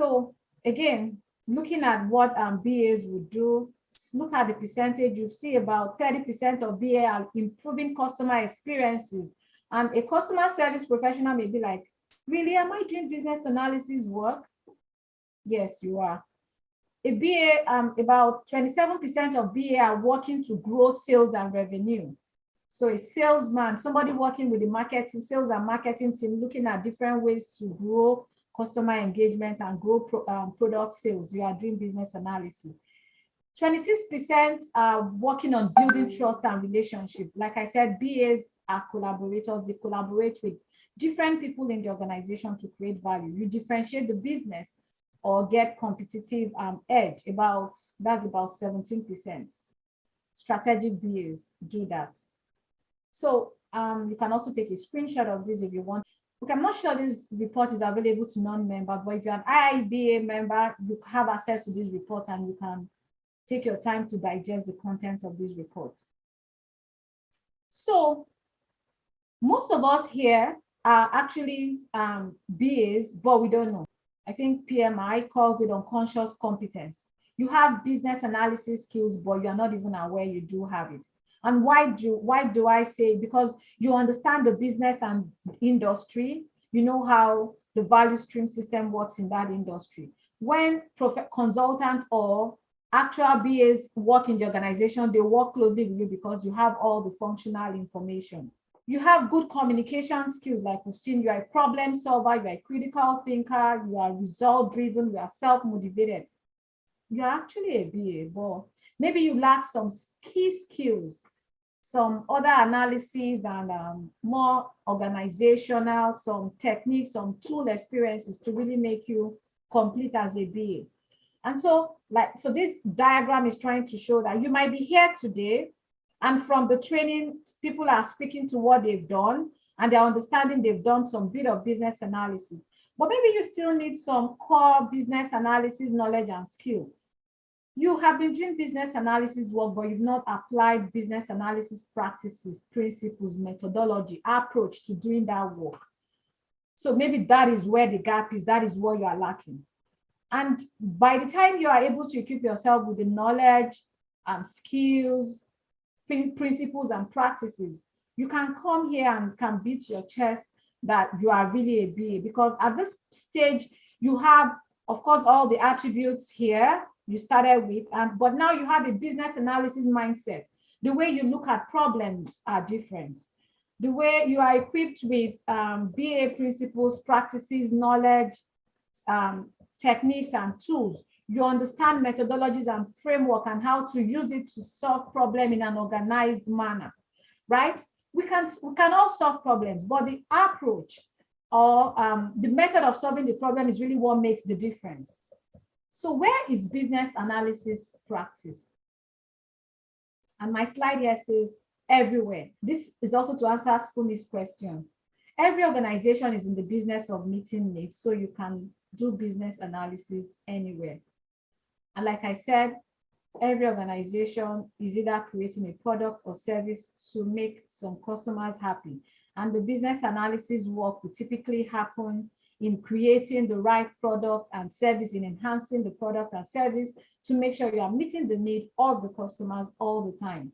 So again, looking at what BAs would do, look at the percentage, you see about 30% of BA are improving customer experiences. And a customer service professional may be like, really, am I doing business analysis work? Yes, you are. A BA, about 27% of BA are working to grow sales and revenue. So a salesman, somebody working with the marketing, sales and marketing team, looking at different ways to grow customer engagement and grow product sales. You are doing business analysis. 26% are working on building trust and relationship. Like I said, BAs are collaborators. They collaborate with different people in the organization to create value. You differentiate the business or get competitive edge. That's about 17%. Strategic BAs do that. So you can also take a screenshot of this if you want. Okay, I'm not sure this report is available to non-members, but if you're an IIBA member, you have access to this report and you can take your time to digest the content of this report. So most of us here are actually BAs, but we don't know. I think PMI calls it unconscious competence. You have business analysis skills, but you're not even aware you do have it. And why do I say? Because you understand the business and industry, you know how the value stream system works in that industry. When consultants or actual BAs work in the organization, they work closely with you because you have all the functional information. You have good communication skills, like we've seen. You are a problem solver, you are a critical thinker, you are result driven, you are self-motivated. You're actually a BA, but maybe you lack some key skills, some other analysis and more organizational, some techniques, some tool experiences to really make you complete as a BA. And so this diagram is trying to show that you might be here today, and from the training, people are speaking to what they've done and they're understanding they've done some bit of business analysis. But maybe you still need some core business analysis knowledge and skill. You have been doing business analysis work, but you've not applied business analysis practices, principles, methodology, approach to doing that work. So maybe that is where the gap is, that is what you are lacking. And by the time you are able to equip yourself with the knowledge and skills, principles and practices, you can come here and can beat your chest that you are really a BA, because at this stage, you have, of course, all the attributes here you started with, but now you have a business analysis mindset. The way you look at problems are different. The way you are equipped with BA principles, practices, knowledge, techniques, and tools. You understand methodologies and framework and how to use it to solve problems in an organized manner, right? We can all solve problems, but the approach or the method of solving the problem is really what makes the difference. So where is business analysis practiced? And my slide here says everywhere. This is also to answer Fumi's question. Every organization is in the business of meeting needs, so you can do business analysis anywhere. And like I said, every organization is either creating a product or service to make some customers happy. And the business analysis work will typically happen in creating the right product and service, in enhancing the product and service to make sure you are meeting the need of the customers all the time.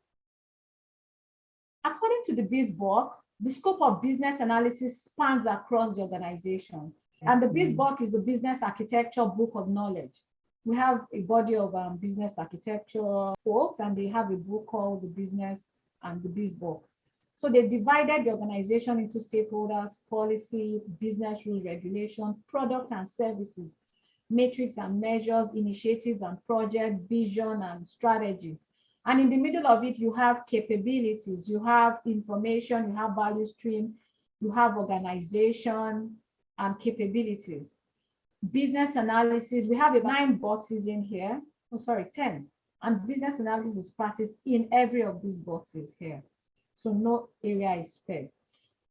According to the BizBook, the scope of business analysis spans across the organization. And the BizBook is the business architecture book of knowledge. We have a body of business architecture folks, and they have a book called The Business and the BizBook. So they divided the organization into stakeholders, policy, business rules, regulation, product and services, metrics and measures, initiatives and project, vision and strategy. And in the middle of it, you have capabilities, you have information, you have value stream, you have organization and capabilities. Business analysis, we have 9 boxes in here. Oh, sorry, 10. And business analysis is practiced in every of these boxes here. So no area is spared.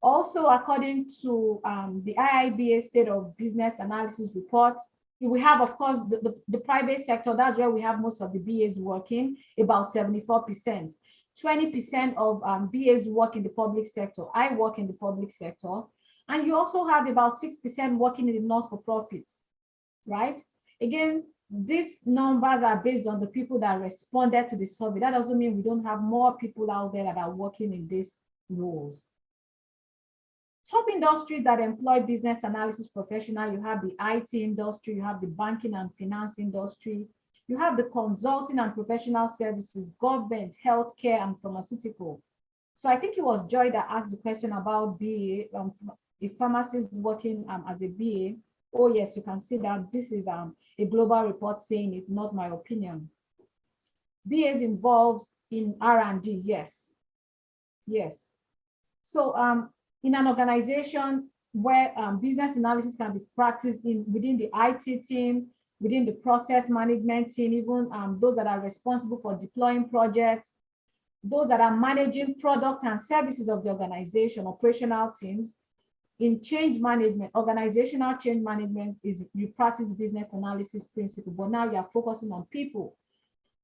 Also, according to the IIBA State of Business Analysis report, we have, of course, the private sector. That's where we have most of the BAs working, about 74%. 20% of BAs work in the public sector. I work in the public sector. And you also have about 6% working in the not-for-profits. right? Again, these numbers are based on the people that responded to the survey. That doesn't mean we don't have more people out there that are working in these roles. Top industries that employ business analysis professional, you have the IT industry, you have the banking and finance industry, you have the consulting and professional services, government, healthcare, and pharmaceutical. So I think it was Joy that asked the question about BA, a pharmacist working as a BA. Oh yes, you can see that this is a global report saying it, not my opinion. BAs involved in R&D, yes. Yes. So in an organization where business analysis can be practiced within the IT team, within the process management team, even those that are responsible for deploying projects, those that are managing product and services of the organization, operational teams. In change management, organizational change management is you practice business analysis principle, but now you are focusing on people.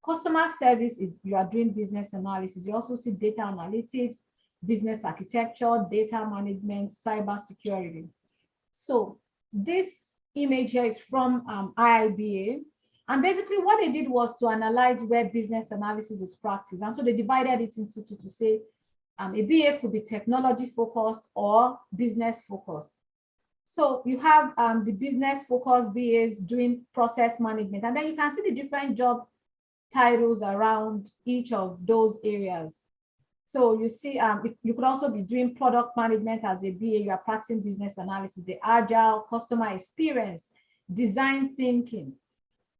Customer service is you are doing business analysis. You also see data analytics, business architecture, data management, cyber security. So this image here is from IIBA. And basically what they did was to analyze where business analysis is practiced. And so they divided it into two to say a BA could be technology focused or business focused. So you have the business focused BAs doing process management. And then you can see the different job titles around each of those areas. So you see, you could also be doing product management as a BA, you are practicing business analysis, the agile customer experience, design thinking.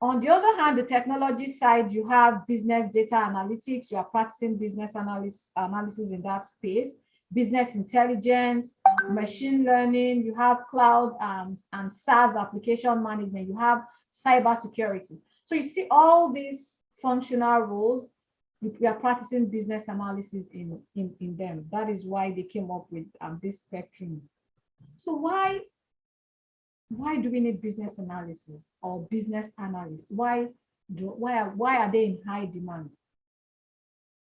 On the other hand, the technology side, you have business data analytics, you are practicing business analysis in that space, business intelligence, machine learning, you have cloud and SaaS application management, you have cyber security. So you see all these functional roles, we are practicing business analysis in them. That is why they came up with this spectrum. So why do we need business analysis or business analysts? Why are they in high demand?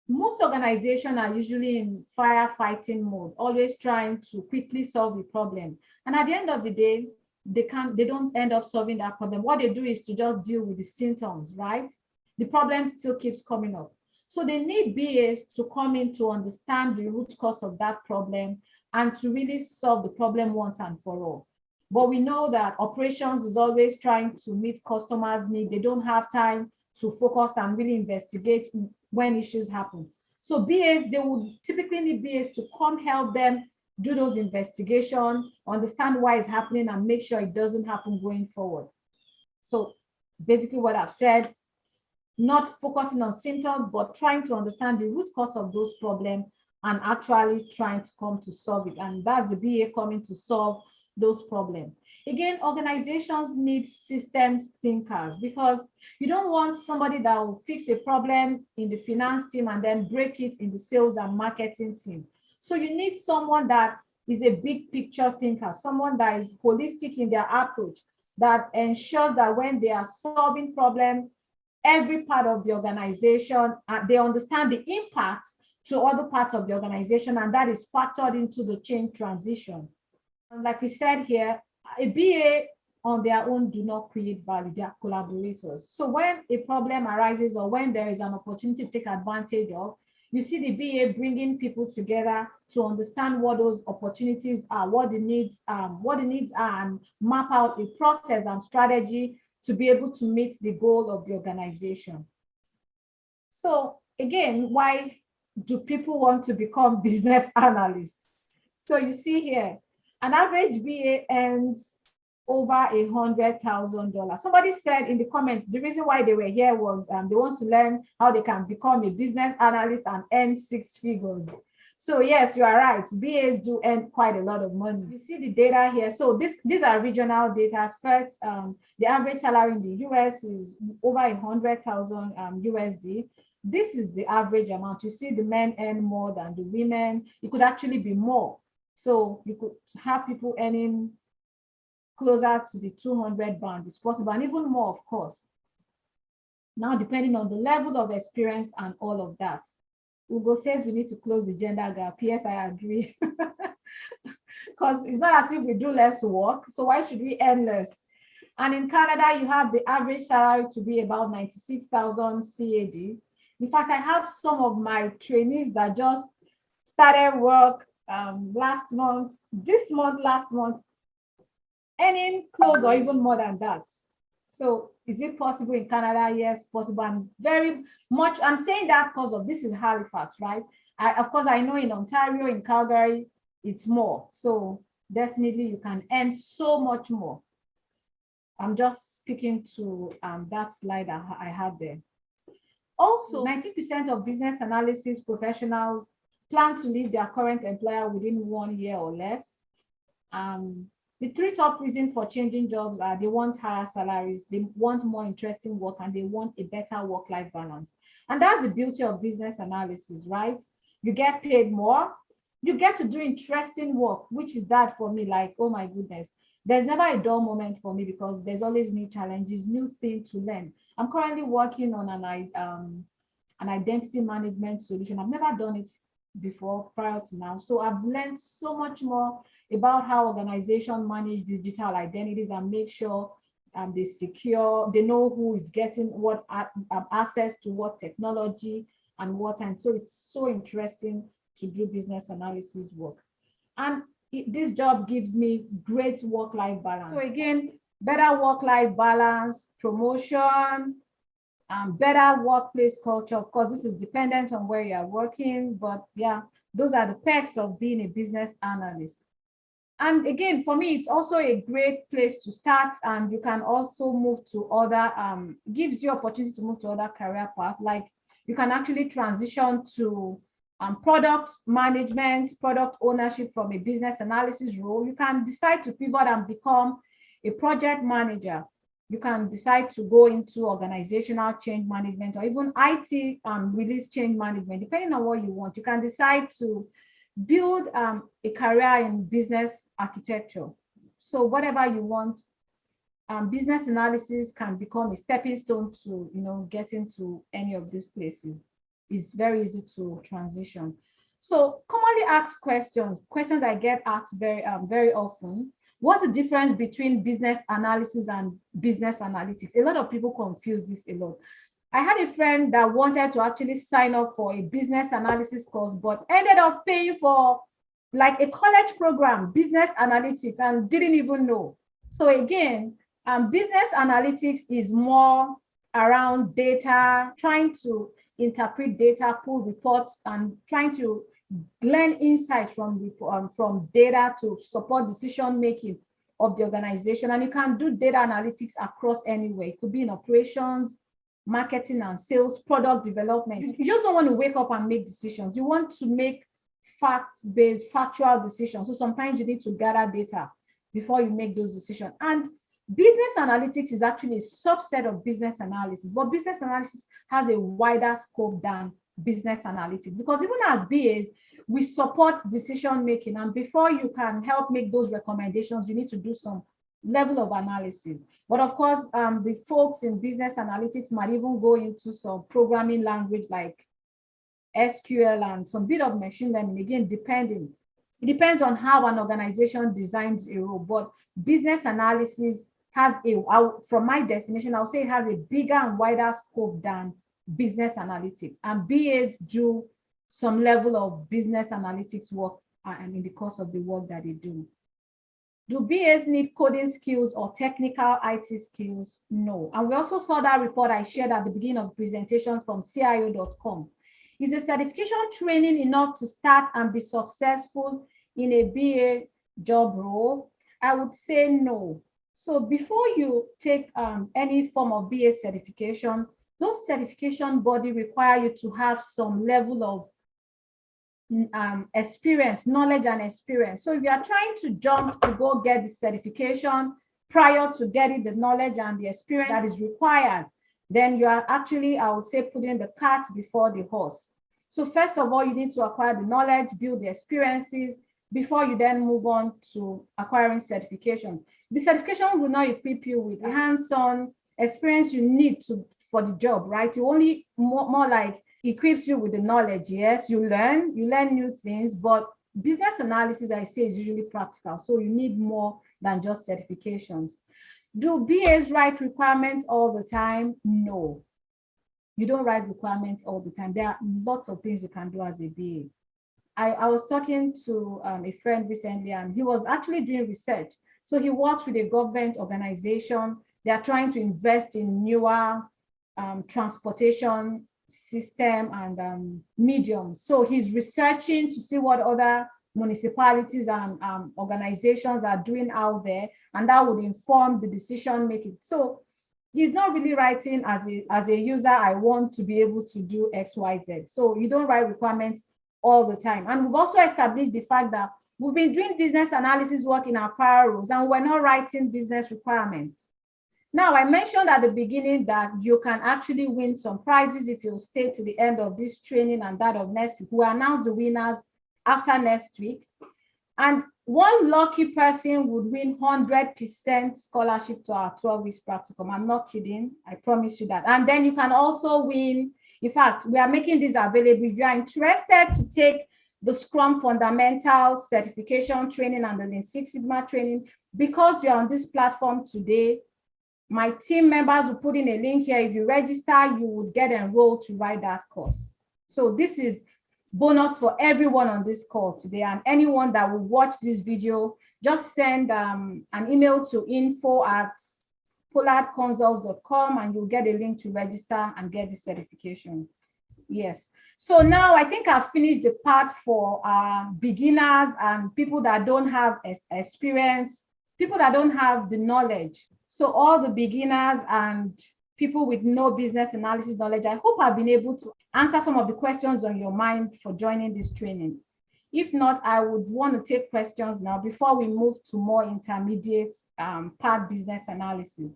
Most organizations are usually in firefighting mode, always trying to quickly solve a problem. And at the end of the day, they don't end up solving that problem. What they do is to just deal with the symptoms, right? The problem still keeps coming up. So they need BAs to come in to understand the root cause of that problem and to really solve the problem once and for all. But we know that operations is always trying to meet customers' needs. They don't have time to focus and really investigate when issues happen. So BAs, they would typically need BAs to come help them do those investigations, understand why it's happening and make sure it doesn't happen going forward. So basically what I've said, not focusing on symptoms, but trying to understand the root cause of those problems and actually trying to come to solve it. And that's the BA coming to solve those problems. Again, organizations need systems thinkers because you don't want somebody that will fix a problem in the finance team and then break it in the sales and marketing team. So you need someone that is a big picture thinker, someone that is holistic in their approach, that ensures that when they are solving problems, every part of the organization, they understand the impact to other parts of the organization, and that is factored into the change transition. And like we said here, a BA on their own do not create value, they are collaborators. So when a problem arises or when there is an opportunity to take advantage of, you see the BA bringing people together to understand what those opportunities are, what the needs are, and map out a process and strategy to be able to meet the goal of the organization. So again, why do people want to become business analysts? So you see here, an average BA earns over $100,000. Somebody said in the comment, the reason why they were here was they want to learn how they can become a business analyst and earn 6 figures. So yes, you are right. BAs do earn quite a lot of money. You see the data here. So these are regional data. First, the average salary in the US is over 100,000 USD. This is the average amount. You see the men earn more than the women. It could actually be more. So you could have people earning closer to the 200 band. It's possible, and even more, of course. Now, depending on the level of experience and all of that. Ugo says we need to close the gender gap. Yes, I agree. Because it's not as if we do less work. So why should we earn less? And in Canada, you have the average salary to be about 96,000 CAD. In fact, I have some of my trainees that just started work last month, last month, earning close or even more than that. So is it possible in Canada? Yes, possible. And very much, I'm saying that because of this is Halifax, right? Of course, I know in Ontario, in Calgary, it's more. So definitely you can earn so much more. I'm just speaking to that slide I had there. Also, 90% of business analysis professionals plan to leave their current employer within 1 year or less. The three top reasons for changing jobs are they want higher salaries, they want more interesting work, and they want a better work-life balance. And that's the beauty of business analysis, right? You get paid more, you get to do interesting work, which is that for me, like, oh my goodness, there's never a dull moment for me because there's always new challenges, new things to learn. I'm currently working on an identity management solution. I've never done it before prior to now. So I've learned so much more about how organizations manage digital identities and make sure they secure, they know who is getting what access to what technology and what time. So it's so interesting to do business analysis work. And this job gives me great work-life balance. So again, better work-life balance, promotion, better workplace culture. Of course, this is dependent on where you are working, but yeah, those are the perks of being a business analyst. And again, for me, it's also a great place to start, and you can also move to other, gives you opportunity to move to other career paths. Like you can actually transition to product management, product ownership from a business analysis role. You can decide to pivot and become a project manager. You can decide to go into organizational change management or even IT release change management, depending on what you want. You can decide to build a career in business architecture. So whatever you want, business analysis can become a stepping stone to, get into any of these places. It's very easy to transition. So commonly asked questions I get asked very often. What's the difference between business analysis and business analytics? A lot of people confuse this a lot. I had a friend that wanted to actually sign up for a business analysis course, but ended up paying for like a college program, business analytics, and didn't even know. So again, business analytics is more around data, trying to interpret data, pull reports, and trying to glean insights from data to support decision making of the organization. And you can do data analytics across anywhere. It could be in operations, marketing and sales, product development. You just don't want to wake up and make decisions. You want to make fact-based, factual decisions. So sometimes you need to gather data before you make those decisions. And business analytics is actually a subset of business analysis, but business analysis has a wider scope than business analytics, because even as BAs, we support decision making, and before you can help make those recommendations, you need to do some level of analysis. But of course, the folks in business analytics might even go into some programming language like SQL and some bit of machine learning, again, it depends on how an organization designs a role. But business analysis has from my definition, I'll say it has a bigger and wider scope than business analytics, and BAs do some level of business analytics work and in the course of the work that they do. Do BAs need coding skills or technical IT skills? No. And we also saw that report I shared at the beginning of the presentation from CIO.com. Is a certification training enough to start and be successful in a BA job role? I would say no. So before you take any form of BA certification, those certification body require you to have some level of experience, knowledge and experience. So if you are trying to jump to go get the certification prior to getting the knowledge and the experience that is required, then you are actually, I would say, putting the cart before the horse. So first of all, you need to acquire the knowledge, build the experiences before you then move on to acquiring certification. The certification will not equip you with the hands-on experience you need for the job, right? It only more like equips you with the knowledge. Yes, you learn new things, but business analysis, I say, is usually practical. So you need more than just certifications. Do BAs write requirements all the time? No. You don't write requirements all the time. There are lots of things you can do as a BA. I was talking to a friend recently, and he was actually doing research. So he works with a government organization. They are trying to invest in newer transportation system and mediums. So he's researching to see what other municipalities and organizations are doing out there, and that would inform the decision making. So he's not really writing as a user, I want to be able to do X, Y, Z. So you don't write requirements all the time. And we've also established the fact that we've been doing business analysis work in our prior roles, and we're not writing business requirements. Now, I mentioned at the beginning that you can actually win some prizes if you stay to the end of this training and that of next week. We'll announce the winners after next week. And one lucky person would win 100% scholarship to our 12 weeks practicum. I'm not kidding. I promise you that. And then you can also win. In fact, we are making this available. If you are interested to take the Scrum Fundamentals certification training and the Lean Six Sigma training, because you're on this platform today, my team members will put in a link here. If you register, you would get enrolled to write that course. So this is bonus for everyone on this call today, and anyone that will watch this video, just send an email to info@pollardconsults.com and you'll get a link to register and get the certification. Yes. So now I think I've finished the part for beginners and people that don't have experience, people that don't have the knowledge. So all the beginners and people with no business analysis knowledge, I hope I've been able to answer some of the questions on your mind for joining this training. If not, I would want to take questions now before we move to more intermediate part business analysis.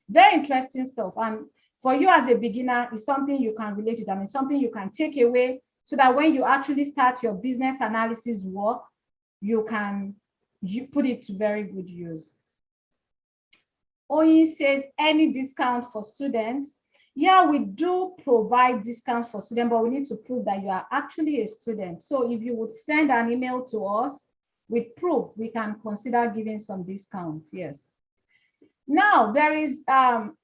Very interesting stuff. And for you as a beginner, it's something you can relate to. I mean, something you can take away so that when you actually start your business analysis work, you put it to very good use. Oyin says, any discount for students? Yeah, we do provide discounts for students, but we need to prove that you are actually a student. So if you would send an email to us with proof, we can consider giving some discount, yes. Now, there is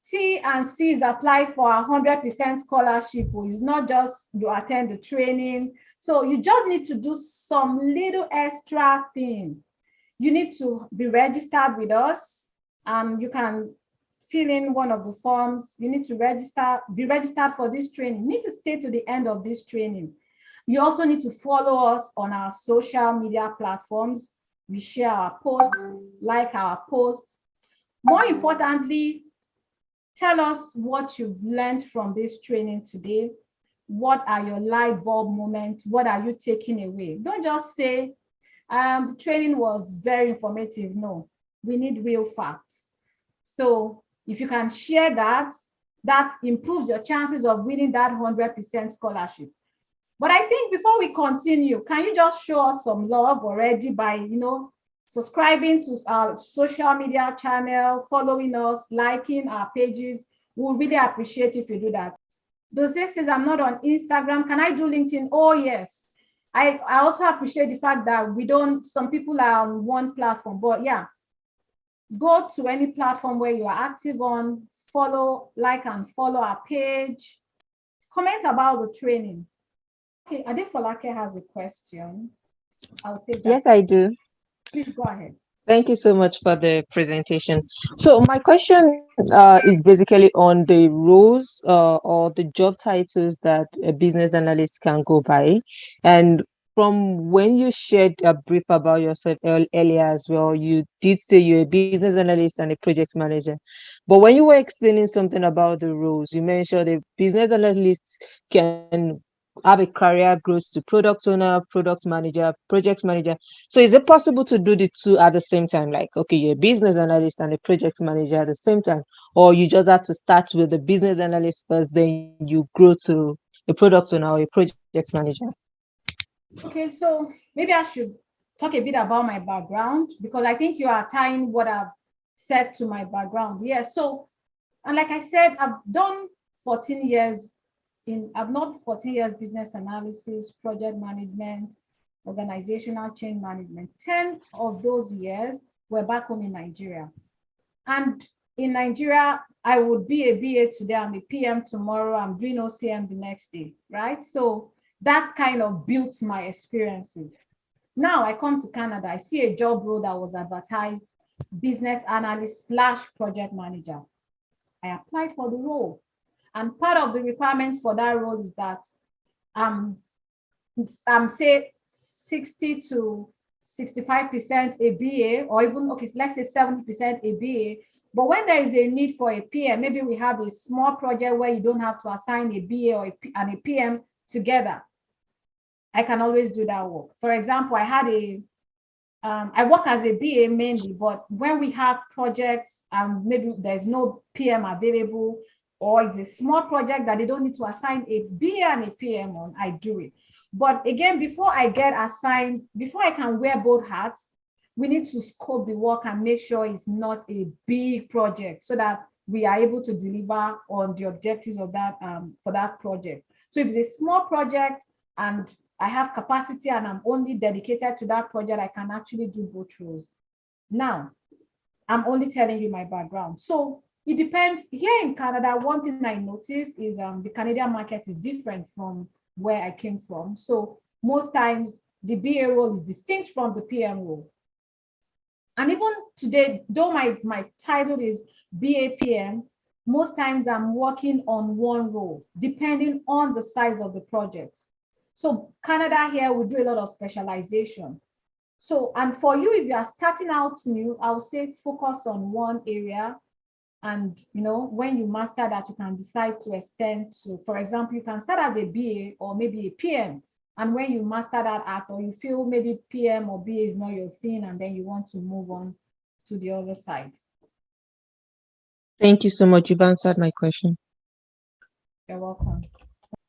T and C's apply for 100% scholarship. It's not just you attend the training. So you just need to do some little extra thing. You need to be registered with us. You can fill in one of the forms. You need to be registered for this training. You need to stay to the end of this training. You also need to follow us on our social media platforms. We share our posts, like our posts. More importantly, tell us what you've learned from this training today. What are your light bulb moments? What are you taking away? Don't just say, the training was very informative. No, we need real facts. So if you can share that, that improves your chances of winning that 100% scholarship. But I think before we continue, can you just show us some love already by, subscribing to our social media channel, following us, liking our pages? We'll really appreciate if you do that. Dose says, I'm not on Instagram. Can I do LinkedIn? Oh, yes. I also appreciate the fact that some people are on one platform, but yeah, go to any platform where you are active on, like and follow our page, comment about the training. Okay, Adefolake has a question. I'll take that. Yes, I do. Please go ahead. Thank you so much for the presentation. So my question is basically on the roles or the job titles that a business analyst can go by. And from when you shared a brief about yourself earlier as well, you did say you're a business analyst and a project manager. But when you were explaining something about the roles, you mentioned a business analyst can have a career growth to product owner, product manager, project manager. So is it possible to do the two at the same time? Like, okay, you're a business analyst and a project manager at the same time, or you just have to start with the business analyst first, then you grow to a product owner or a project manager? Okay, so maybe I should talk a bit about my background, because I think you are tying what I've said to my background. Yeah, so, and like I said, I've done 14 years business analysis, project management, organizational change management. 10 of those years were back home in Nigeria. And in Nigeria, I would be a BA today, I'm a PM tomorrow, I'm doing OCM the next day, right? So that kind of built my experiences. Now I come to Canada, I see a job role that was advertised, business analyst / project manager. I applied for the role. And part of the requirements for that role is that say 60 to 65% a BA, or even, okay, let's say 70% a BA. But when there is a need for a PM, maybe we have a small project where you don't have to assign a BA and a PM together, I can always do that work. For example, I work as a BA mainly, but when we have projects and maybe there's no PM available, or it's a small project that they don't need to assign a BA and a PM on, I do it. But again, before I get assigned, before I can wear both hats, we need to scope the work and make sure it's not a big project so that we are able to deliver on the objectives of that for that project. So if it's a small project and I have capacity and I'm only dedicated to that project, I can actually do both roles. Now, I'm only telling you my background. So it depends. Here in Canada, one thing I noticed is the Canadian market is different from where I came from. So most times the BA role is distinct from the PM role. And even today, though my title is BA PM, most times I'm working on one role, depending on the size of the project. So Canada here, we do a lot of specialization. So, and for you, if you are starting out new, I would say focus on one area. And, you know, when you master that, you can decide to extend to, for example, you can start as a BA or maybe a PM. And when you master that act, or you feel maybe PM or BA is not your thing, and then you want to move on to the other side. Thank you so much. You've answered my question. You're welcome.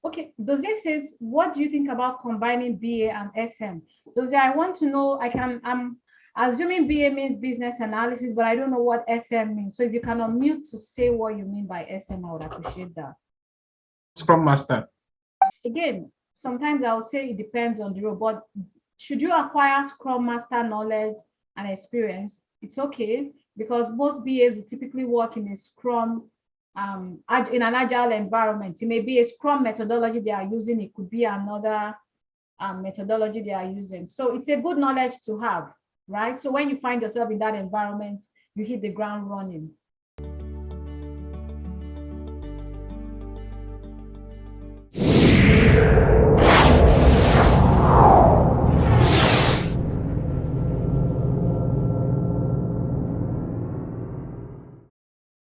Okay, Dozie says, what do you think about combining BA and SM? Dozie, I want to know, I'm assuming BA means business analysis, but I don't know what SM means. So if you can unmute to say what you mean by SM, I would appreciate that. Scrum Master. Again, sometimes I'll say it depends on the role, but should you acquire Scrum Master knowledge and experience, it's okay, because most BAs will typically work in a Scrum, in an agile environment. It may be a Scrum methodology they are using, it could be another methodology they are using. So it's a good knowledge to have, right? So when you find yourself in that environment, you hit the ground running.